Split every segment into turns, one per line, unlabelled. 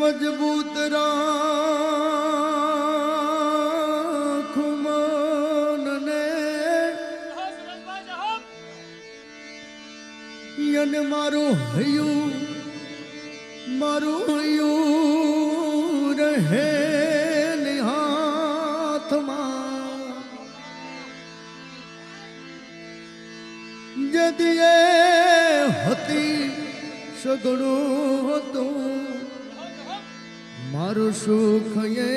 मजबूत राखो मन ने यन मारो हयू रहे हाथ में यदि ये हती सगड़ो तो मारो सुख ये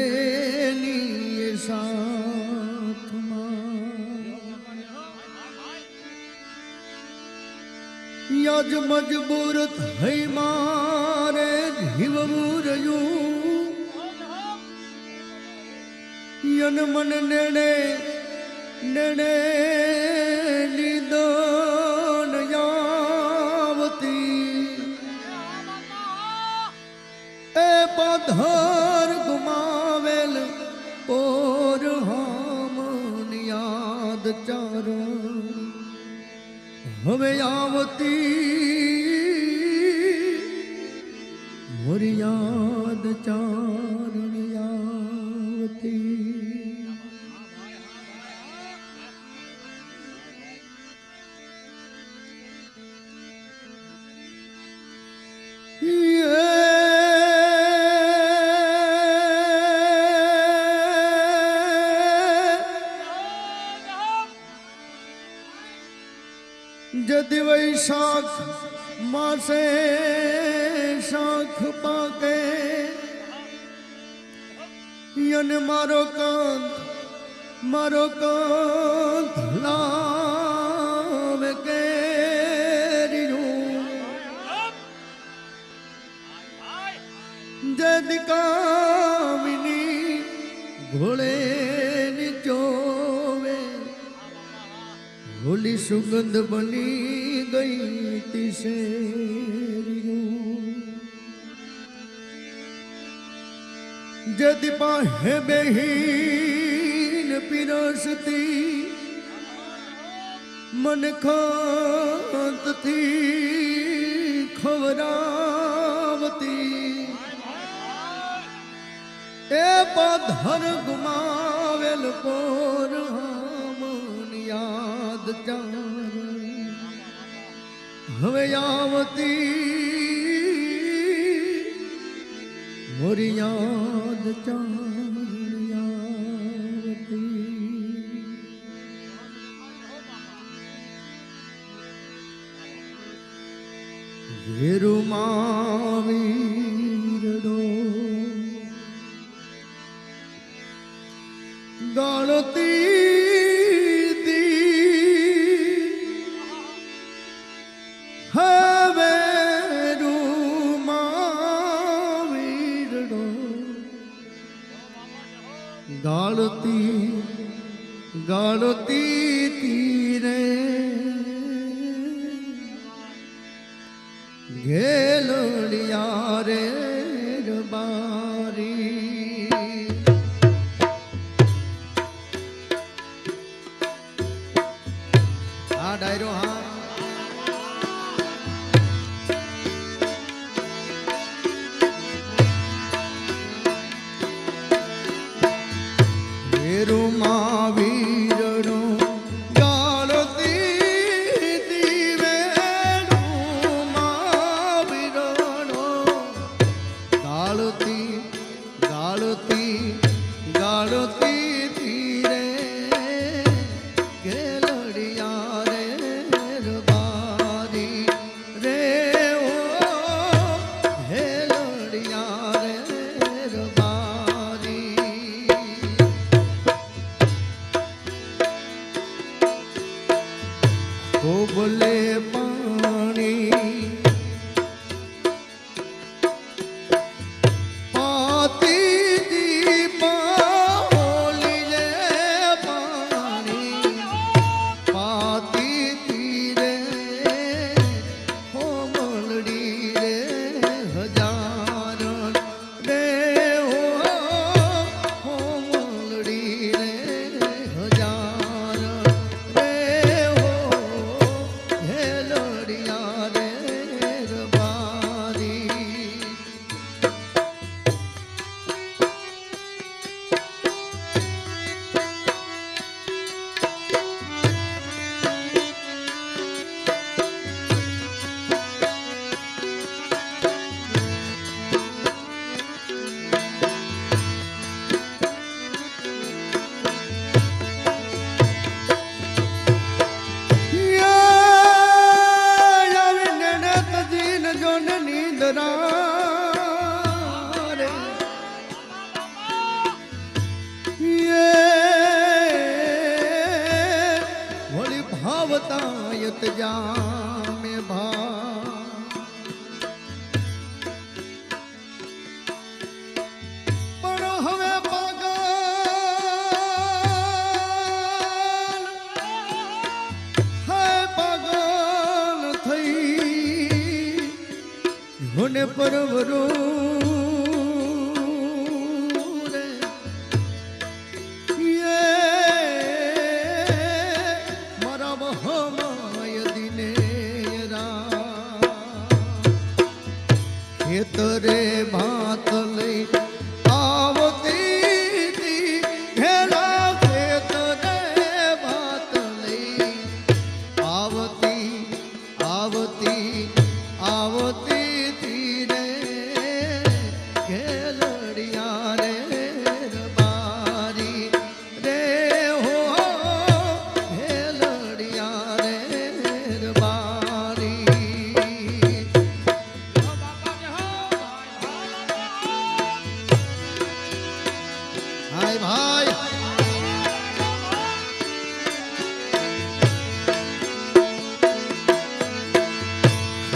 साथ याज मजबूर थई मारे जीवमुरयू यन मन नेणे नेणे लीदो नयावती ए पधर गुमावेल और हम याद चारो हमें आवती मोर याद चारण आवती जदि वैशाख मासे शाख पाके यन मारो कांत लावे के जदि कामिनी घोड़े निचोवे होली सुगंध बनी गई तिसेरियों जदि पाहे बेहीन पिरसती मन खांत थी खवरावती ए पधर गुमावेल पोर याद हवे आवती मोरी याद आवती घेरु मावीरडो गाळती गाड़ती तीरे घेलोड़िया रे बारी हाँ डायरो हाँ वीरड़ो गाड़ती दीवेड़ो मावीरड़ो गाड़ती બાયત જામે ભા પણ હવે પાગલ હે પાગલ થઈ હોને પરવરો ખેતરે ભાત લઈ આવતી તી ઘેલા ખેતરે ભાત લઈ આવતી આવતી આવતી તી રે ઘેલડિયા રે રબારી રે હો ઘેલડિયા રે રબારી ભાઈ ભાઈ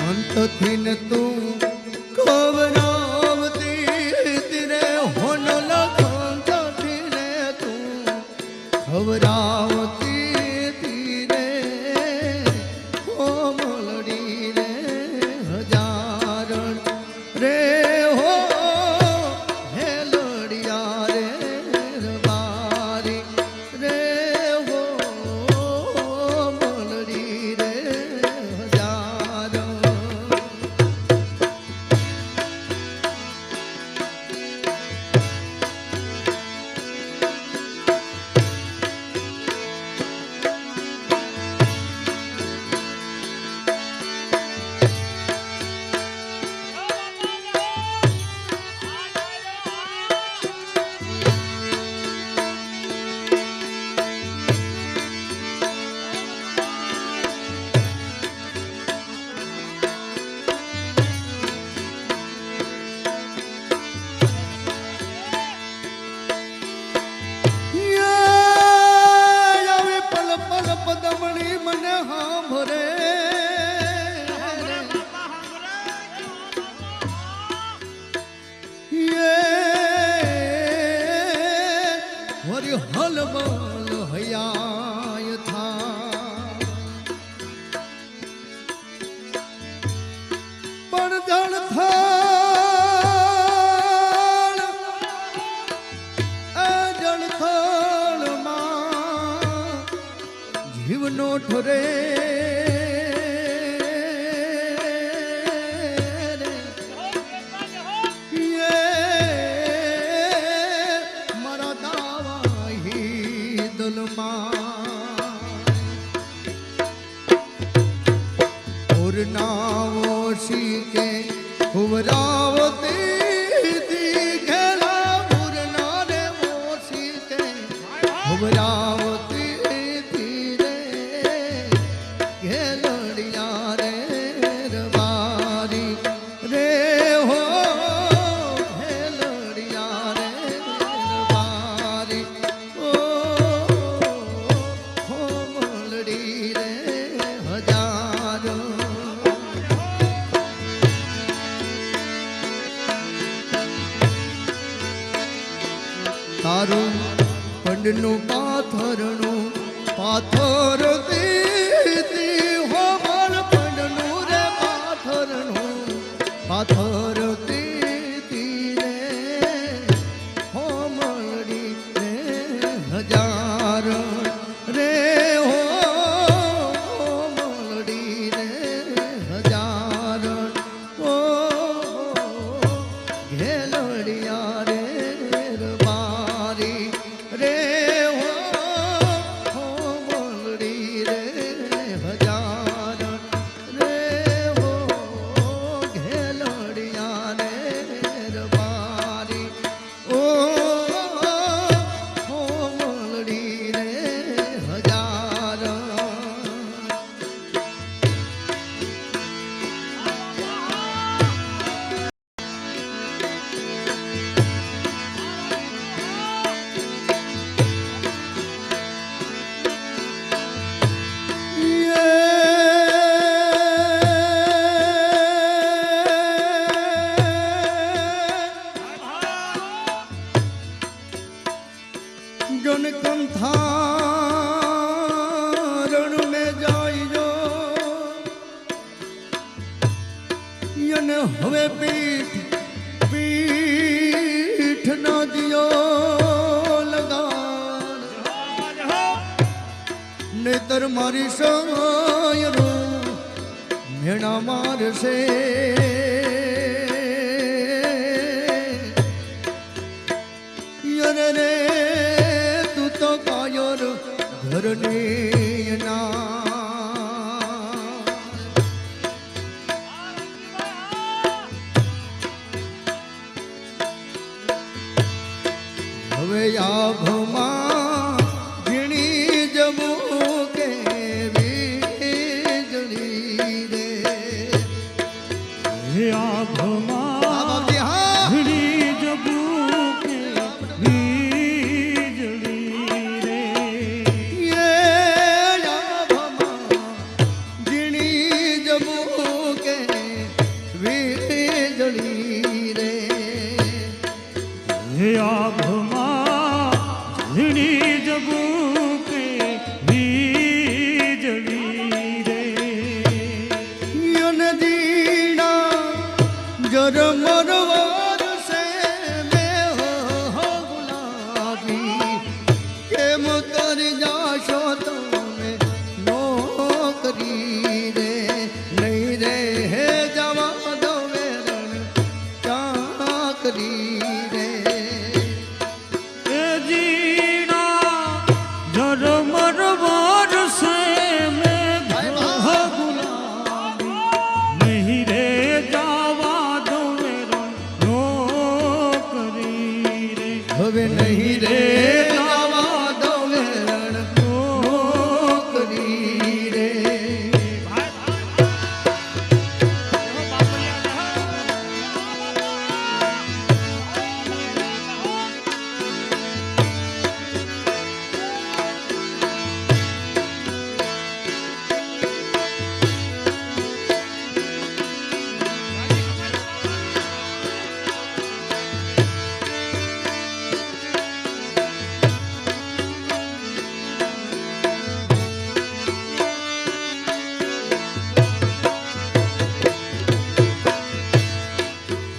અંતથી ને તું ખવરાવતી તીરે હોન લખંતથી ને તું ખવરાવતી તીરે કોમલડી રે હજારણ રે હો પદમણી મને સાંભળે વરી હલબલ હયાય થા પણ જળ થાળ જળ થાળ જીવનો ઠરે મારા દાવાહી દલમાં ઉરનાવો શીકે ઉવરાવતી ઘેલા ઉરના રે શીકે ઉવરાવતી તારું પંડનું પાથરનું પાથર દીધી હો માર પંડનું રે પાથરનું પાથર દીધી રે હો મળડી રે હજાર રે હો મળડી રે હજાર ઓ ઘેલડિયા રે રે હો બોલડી રે હજાર રે હો ઘેલડિયા રે રબારી ઓ હો બોલડી રે હજાર થારણ में जाइयो यने हवे पीठ पीठ न दियो लगान नेतर मारी सायरो मेणा मार से रे तू तो कायर घरनी ना હવે આભમાં ઝીણી જવું કે વીજળી રે
આભમાં ઝીણી જવું કે વીજળી રે
ये आभમાં ઝીણી જવું કે વીજળી રે
આભમાં ઝીણી જવું કે વીજળી રે
યન દીના જરમર વરસે મે હો ગુલાબી કેમ કરી જાશો તમે નોકરી રે નહીં રે હે જવા દો વેરણ ચાકરી રે
ઝરમર વરસે મેઘ ગુલાબી નહીં રે જાવા દો નોકરી રે
હવે નહીં રે જવા દો વેરણ નોકરી રે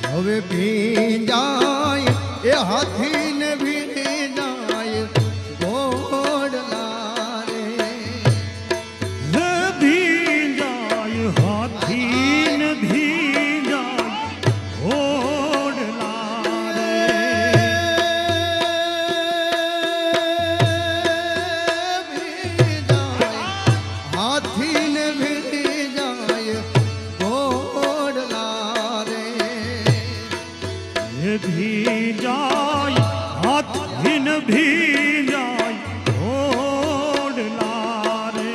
હવે ભીંજાય એ હાથીને ભીંજાય ઘોડલા રે
ભીંજાય હાથીન ભીંજાય ઘોડલા રે
ભીંજાય હાથીને ભીંજાય ઘોડલા રે
ભીંજાય હાથીન ભીંજાય ઘોડલા રે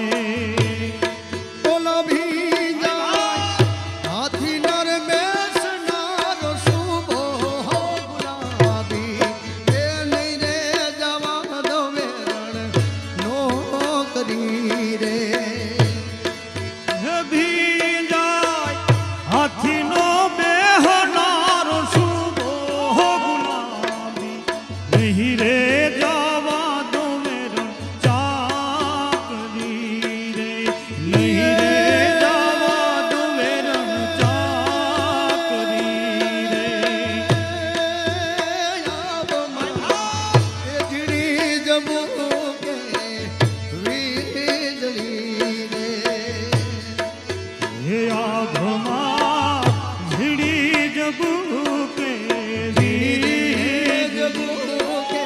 ઓલા ભીંજાય હાથી નર બેસનાર શુભો હો ગુલાબી એ નહીં રે જવા દો વેરણ નોકરી રે
ભીંજાય હાથીનો બેહનારો શુભો ગુલાબી નહીં રે જાવા દો મેરણ ચાકરી રે નહીં રે જાવા દો મેરણ ચાકરી રે
એ ઝીણી જવું કે વીજળી રે
હે આભમાં ઝીણી જબુ કે
ઝીણી જવું કે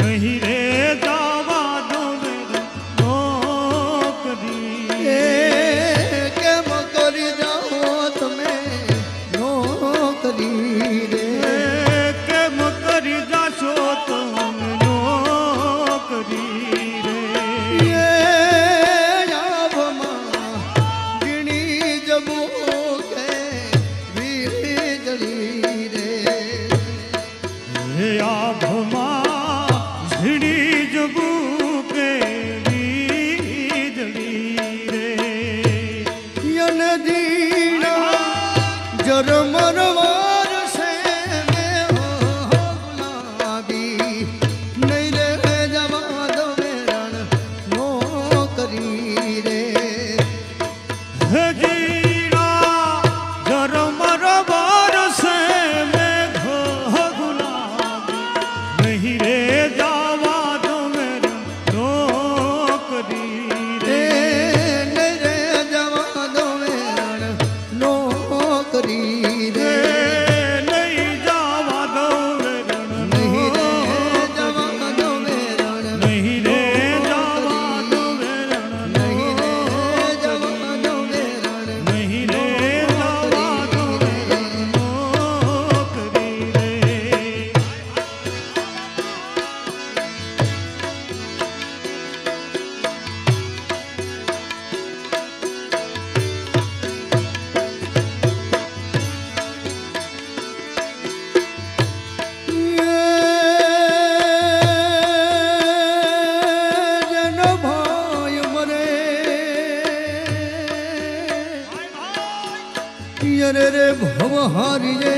નહીં રે જવા દઉં નોકરી
કેમ કરી જાઓ તમે નોકરી રે
કેમ કરી જાશો તમે નોકરી રે
આભમાં ગીણી જબું કે વીજળી રે
હે આભમાં ઝીણી જબું કે વીજળી રે
યન દીણા જરમર વારસે મે હો ગુલાબી નહીં રે જવા દો મેરણ નોકરી રે
હે જીણા ઝરમર વરસે મેઘો ગુલાબી નહીં રે જવા દો મેરણ નોકરી
રે
રે
નહીં રે જવા દો મેરણ નોકરી રે
નહીં જવા દો મેરણ
નહીં રે જવા દો મેરણ
નહીં રે જવા દો મેરણ
નહીં રે જવા દો મેરણ
નહીં રે જવા દો મેરણ નોકરી રે
જન ભાઈ મરે યરે રે ભવ હારીએ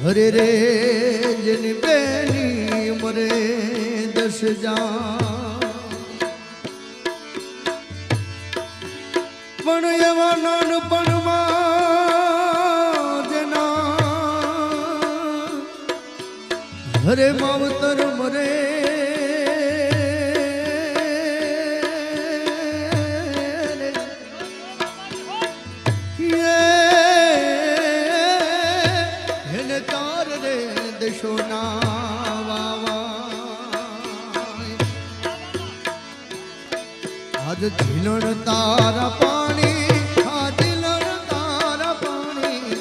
હરે રે જની બેની મરે દસ જા પણ એવા નાનપણમાં જેના હરે માવતર મરે એને તાર રે દેશોના વાવા આજ ઝીલણ તારા પાણી આ ઝીલણ તારા પાણી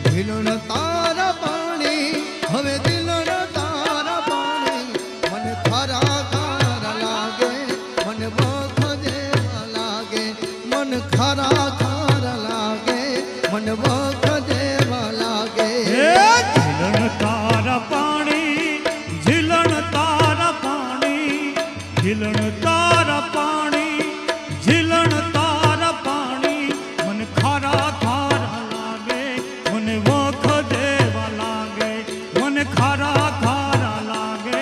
ઝીલણ તારા પાણી હવે ઝીલણ તારા પાણી મને ખારા ખારા લાગે મને વખ જેવા લાગે મન ખારા ખારા લાગે મને વખ જેવા લાગે
ઝીલણ તારા પાણી ઝીલણ તારા પાણી ઝીલણ તારા પાણી ઝીલણ તારા પાણી મને ખારા ખારા લાગે મને વખ જેવા લાગે મને ખારા ખારા લાગે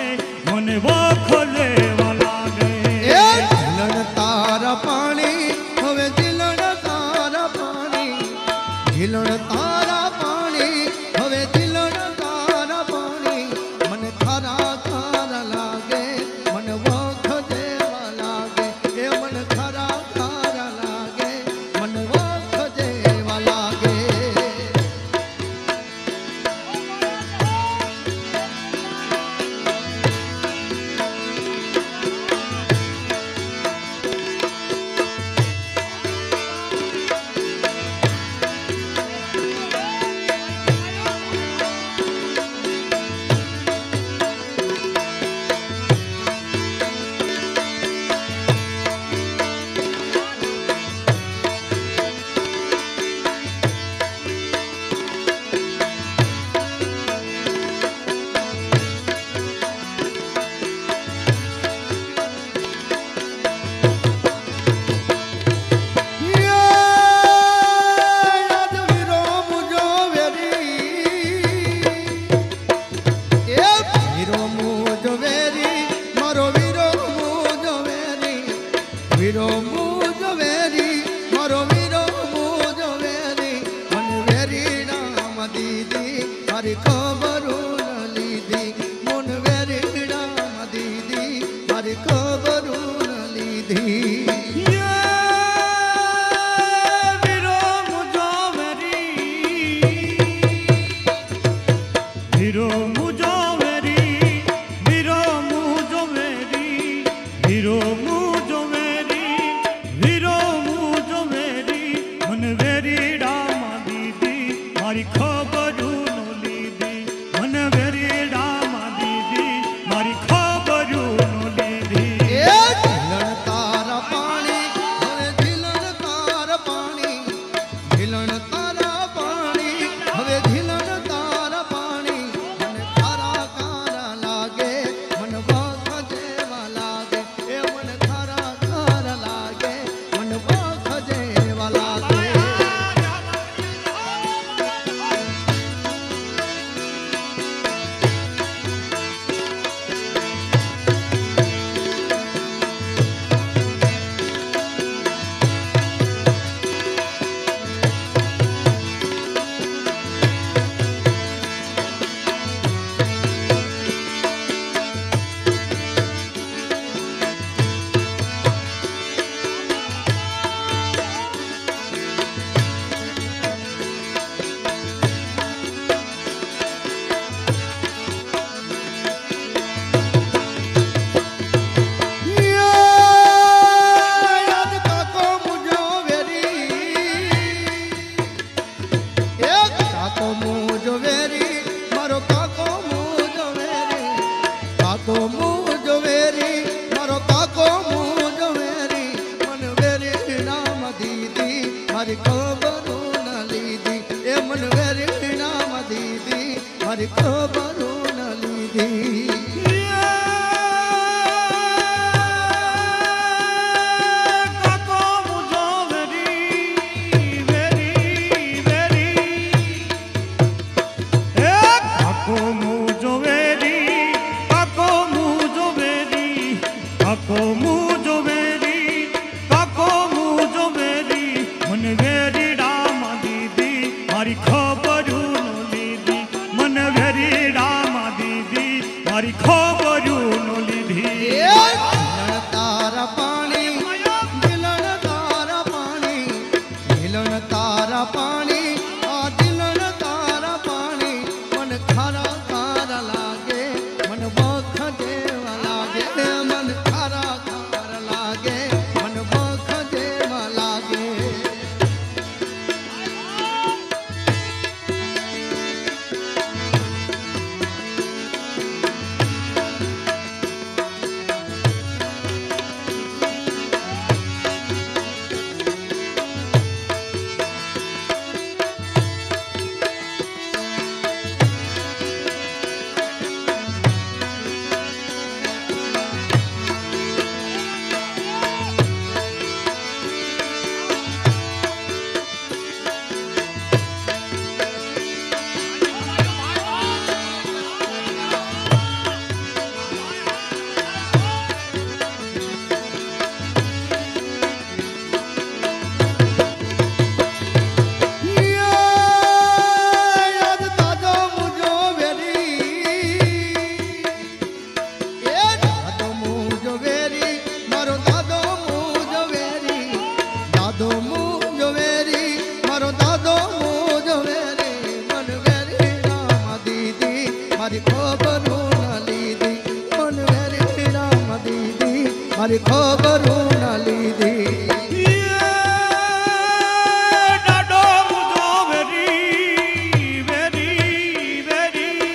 મને વખ જેવા લાગે
એ ઝીલણ તારા પાણી હવે ઝીલણ તારા પાણી ઝીલણ તારા પાણી હવે ઝીલણ તારા પાણી મને ખારા ખારા લાગે મને વખ જેવા લાગે એ મને ખારા ખારા લાગે મને વખ જેવા લાગે વીરો મુજ વેરી મારો વીરો મુજ વેરી મન વેરી રામ દીદી મારી ખબરો ન લીધી મન વેરી રામ દીદી મારી ખબરો ન લીધી
વીરો મુજો વેરી મારી ખબરું નો લીધી મને વેરીડામાં દીધી મારી ખબરું નો લીધી
એ ઝીલણ તારા પાણી હવે ઝીલણ તારા પાણી ઝીલણ તારા પાણી હવે ઝીલણ તારા પાણી મને ખારા ખારા લાગે મન વખ જેવા લાગે એ મને ખારા ખારા લાગે મન વખ જેવા લાગે યાદ કાકો મુજો વેરી એક કાકો મુજો વેરી મારો કાકો મુજો વેરી કાકો મુજો વેરી મારો કાકો મુજો વેરી મન વેરી નામ દીદી મારી ખબરો ન લીધી એ મન વેરી નામ દીદી મારી ખબરો ન લીધી
કાકો મુજો વેરી વેરી વેરી એ કાકો મુજો વેરી કાકો મુજો વેરી કાકો મુજો વેરી કાકો મુજો વેરી મને વેરીડામાં દીધી મારી ખબરું નો લીધી મને વેરીડામાં દીધી મારી ખબરું નો લીધી
ઝીલણ તારા પાણી ઝીલણ તારા પાણી ઝીલણ તારા પાણી આ ઝીલણ તારા પાણી મન ખારા ખારા લાગે મન વખ જેવા લાગે મન ખારા ખારા લાગે મન વખ જેવા લાગે યાદ તાજો મુજો વેરી એ દાદો મુજો વેરી મારો દાદો મુજો વેરી દાદો મુજો વેરી મારો દાદો મુજો વેરી મન વેરી રામ દીદી મારી ખબરો ન લીધી મન વેરી રામ દીદી મારી ખબરો ન લીધી
દાડો મુજો વેરી વેરી વેરી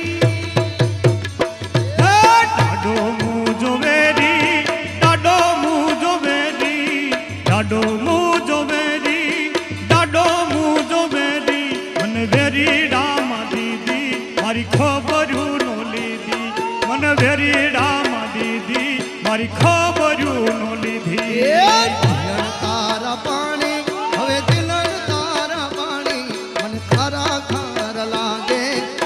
દાડો મુજો વેરી દાડો મુજો વેરી દાડો મુજો વેરી દાડો મુજો વેરી મને વેરીડામાં દીધી મારી ખબરું નો લીધી મને વેરીડામાં દીધી મારી ખબરું નો લીધી
ઝીલણ તારા પાણી હવે ઝીલણ તારા પાણી મને ખારા ખારા લાગે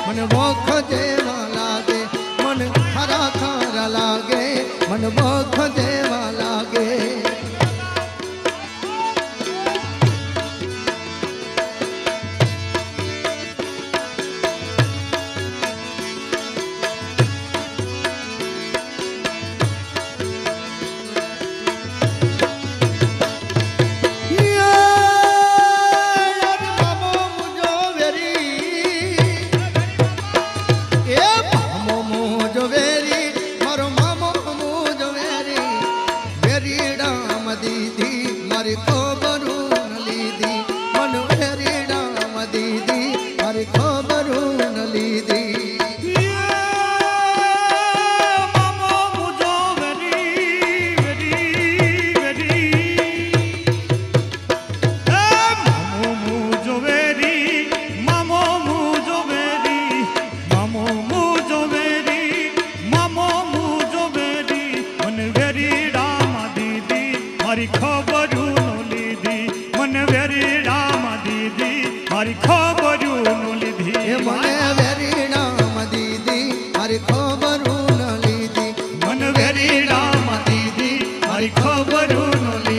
મને વખ જેવા લાગે મને ખારા ખારા લાગે મને વખ જેવા લાગે યાદ બાબો મુજો વેરી એ મામો મુજો વેરી મારો મામો મુજો વેરી મારી ખબરું ન લીધી.
મામો મુજો વેરી વેરી વેરી મામો મુજો વેરી મામો મુજો વેરી મામો મુજો વેરી મામો મુજો વેરી મને વેરી રામા દીદી મારી ખબરું નો લીધી મને વેરી રામા દીદી મારી ખબરું નો લીધી
એ મને વેરી નામ દીદી મારી ખબરું ન લીધી.
મન વેરી રામ દીદી મારી ખબરું નો લીધી.